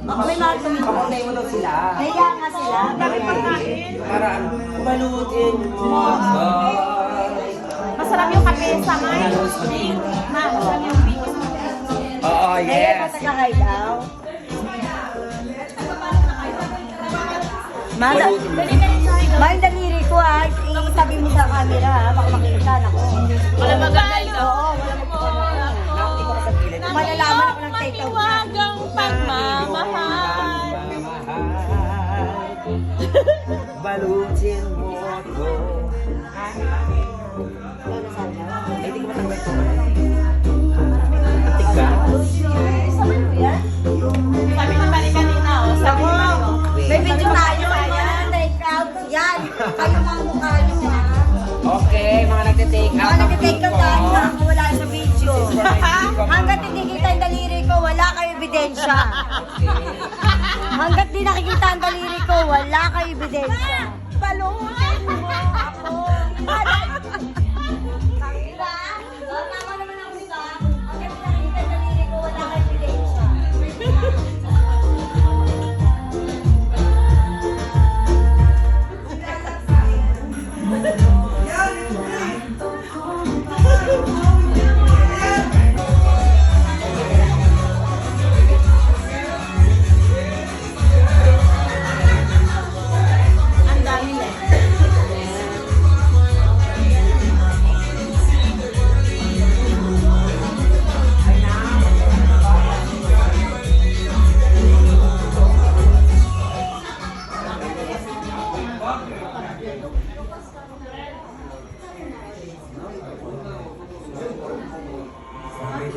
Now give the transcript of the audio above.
May mga tumito. Kapatay mo daw sila. Kaya nga sila. Para balutin mo ako. Masarap yung kape sa may. Masarap yung bigo. Oo, Kaya yes. patagakay daw. Mahal daliri ko ah. Itabi mo sa camera ha. Baka makita na ko. Wala magagay daw. Oo, wala magagay. Malalaman ako ng take out na. Maniwagang pagmamahal. Balutin mo ako. Ay, di ko matanggal ko. Antik ka? Sabi mo yan? Sabi ng bali kanina, oh. Sabi ni Mao. May video tayo. Mga take out. Yan. Kayo mga mukha nyo ha. Okay, mga nagte-take out. Mga nag-take out tayo. Nakakawala sa video. Hanggat hindi kita ang daliri ko, wala kayo ebidensya. Hanggat di nakikita ang daliri ko, wala kayo ebidensya. Balutin mo ako.